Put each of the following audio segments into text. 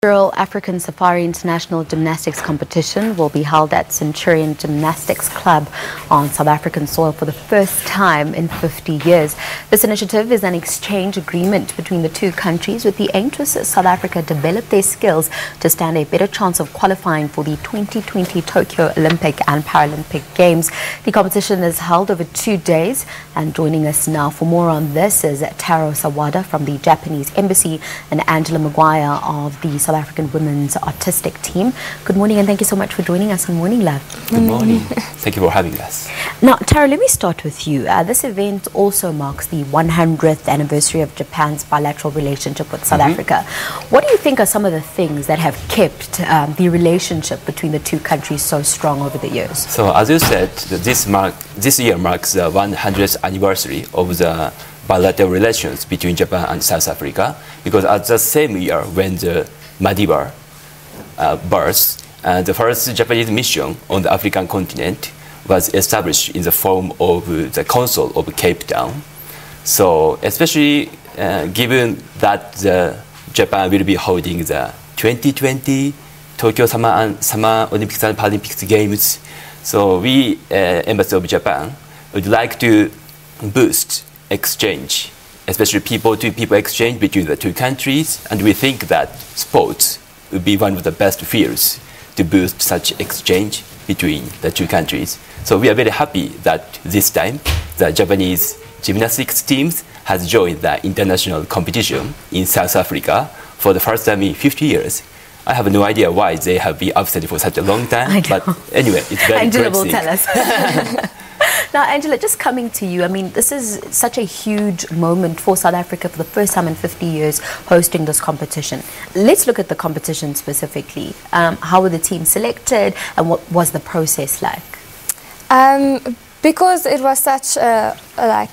Inaugural African Safari International Gymnastics competition will be held at Centurion Gymnastics Club on South African soil for the first time in 50 years. This initiative is an exchange agreement between the two countries with the aim to assist South Africa develop their skills to stand a better chance of qualifying for the 2020 Tokyo Olympic and Paralympic Games. The competition is held over 2 days, and joining us now for more on this is Taro Sawada from the Japanese Embassy and Angela Maguire of the South African women's artistic team. Good morning and thank you so much for joining us on Morning Love. Good morning. Thank you for having us. Now, Tara, let me start with you. This event also marks the 100th anniversary of Japan's bilateral relationship with South Africa. What do you think are some of the things that have kept the relationship between the two countries so strong over the years? So, as you said, this year marks the 100th anniversary of the bilateral relations between Japan and South Africa, because at the same year when the Maguire birth, the first Japanese mission on the African continent was established in the form of the Council of Cape Town. So, especially given that Japan will be holding the 2020 Tokyo Summer Olympics and Paralympics Games, so we, Embassy of Japan, would like to boost exchange, especially people-to-people exchange between the two countries, and we think that sports would be one of the best fields to boost such exchange between the two countries. So we are very happy that this time the Japanese gymnastics teams has joined the international competition in South Africa for the first time in 50 years. I have no idea why they have been absent for such a long time, but anyway, it's very Angela will tell us. Now, Angela, just coming to you, I mean, this is such a huge moment for South Africa for the first time in 50 years hosting this competition. Let's look at the competition specifically. How were the teams selected and what was the process like? Because it was such a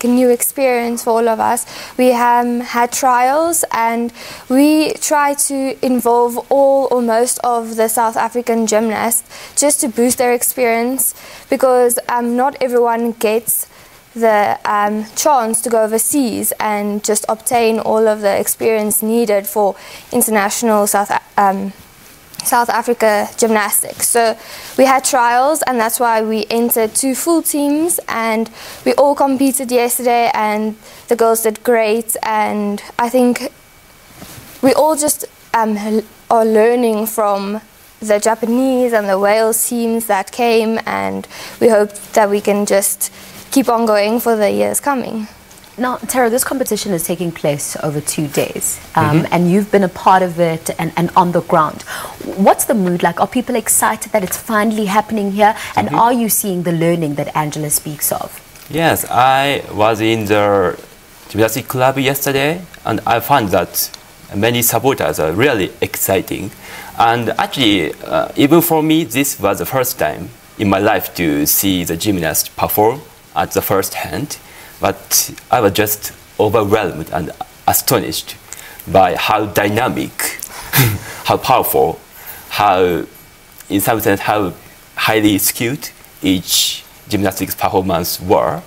new experience for all of us, we had trials and we tried to involve all or most of the South African gymnasts just to boost their experience, because not everyone gets the chance to go overseas and just obtain all of the experience needed for international South Africa gymnastics. So we had trials, and that's why we entered 2 full teams, and we all competed yesterday and the girls did great, and I think we all just are learning from the Japanese and the Wales teams that came, and we hope that we can just keep on going for the years coming. Now, Tara, this competition is taking place over 2 days, and you've been a part of it and on the ground. What's the mood like? Are people excited that it's finally happening here? And are you seeing the learning that Angela speaks of? Yes, I was in the Gymnastic Club yesterday, and I found that many supporters are really exciting. And actually, even for me, this was the first time in my life to see the gymnasts perform at the first hand. But I was just overwhelmed and astonished by how dynamic, how powerful, how, in some sense, how highly skilled each gymnastics performance were.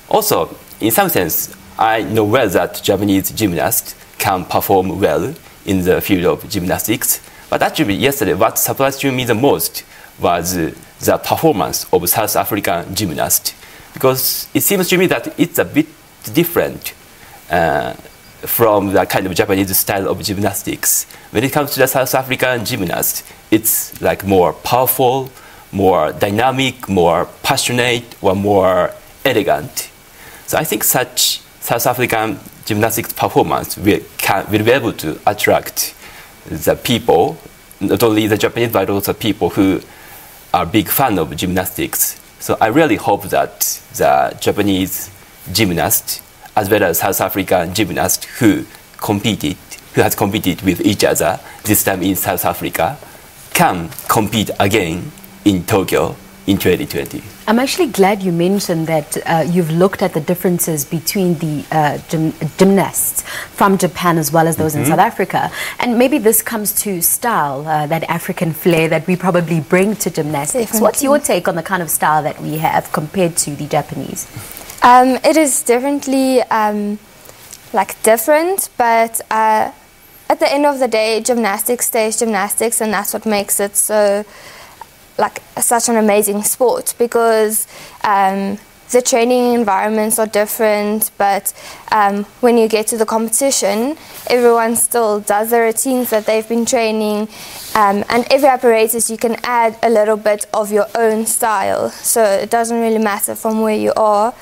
Also, in some sense, I know well that Japanese gymnasts can perform well in the field of gymnastics. But actually, yesterday, what surprised me the most was the performance of South African gymnasts. Because it seems to me that it's a bit different from the kind of Japanese style of gymnastics. When it comes to the South African gymnast, it's like more powerful, more dynamic, more passionate, or more elegant. So I think such South African gymnastics performance will be able to attract the people, not only the Japanese, but also people who are big fans of gymnastics. So I really hope that the Japanese gymnasts, as well as South African gymnasts who has competed with each other, this time in South Africa, can compete again in Tokyo in 2020. I'm actually glad you mentioned that you've looked at the differences between the gymnasts from Japan as well as those in South Africa. And maybe this comes to style, that African flair that we probably bring to gymnastics. Definitely. What's your take on the kind of style that we have compared to the Japanese? It is definitely different, but at the end of the day, gymnastics stays gymnastics, and that's what makes it so, like, such an amazing sport, because the training environments are different, but when you get to the competition, everyone still does the routines that they've been training, and every apparatus you can add a little bit of your own style, so it doesn't really matter from where you are.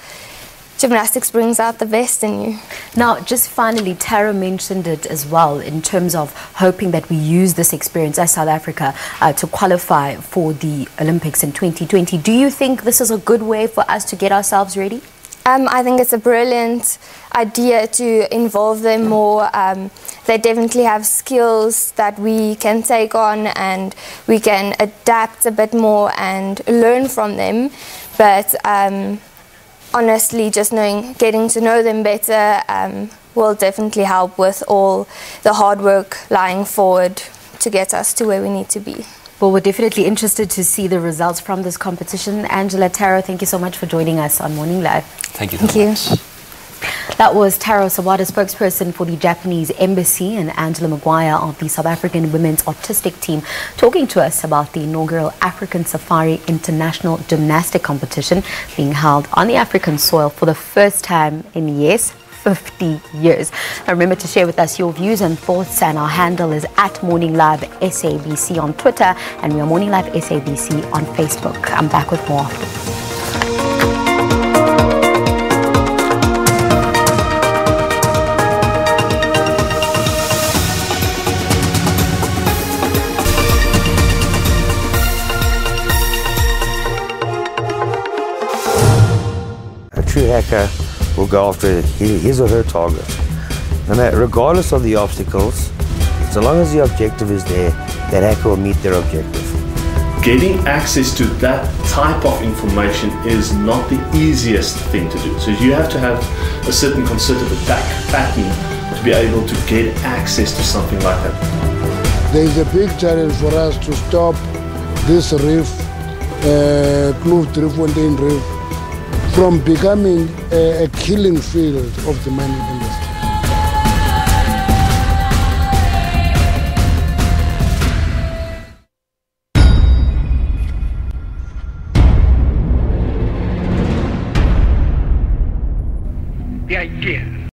Gymnastics brings out the best in you. Now, just finally, Taro mentioned it as well in terms of hoping that we use this experience as South Africa to qualify for the Olympics in 2020. Do you think this is a good way for us to get ourselves ready? I think it's a brilliant idea to involve them more. They definitely have skills that we can take on, and we can adapt a bit more and learn from them. But honestly, just getting to know them better will definitely help with all the hard work lying forward to get us to where we need to be. Well, we're definitely interested to see the results from this competition. Angela, Taro, thank you so much for joining us on Morning Live. Thank you so much. That was Taro Sawada, spokesperson for the Japanese Embassy, and Angela Maguire of the South African Women's Artistic Team, talking to us about the inaugural African Safari International Gymnastic Competition being held on the African soil for the first time in, yes, 50 years. Now remember to share with us your views and thoughts, and our handle is @MorningLiveSABC on Twitter, and we are Morning Live SABC on Facebook. I'm back with more after. A true hacker will go after his or her target. And regardless of the obstacles, so long as the objective is there, that hacker will meet their objective. Getting access to that type of information is not the easiest thing to do. So you have to have a certain concerted attack pattern to be able to get access to something like that. There is a big challenge for us to stop this reef, Kloof Fontein Reef, from becoming a killing field of the money.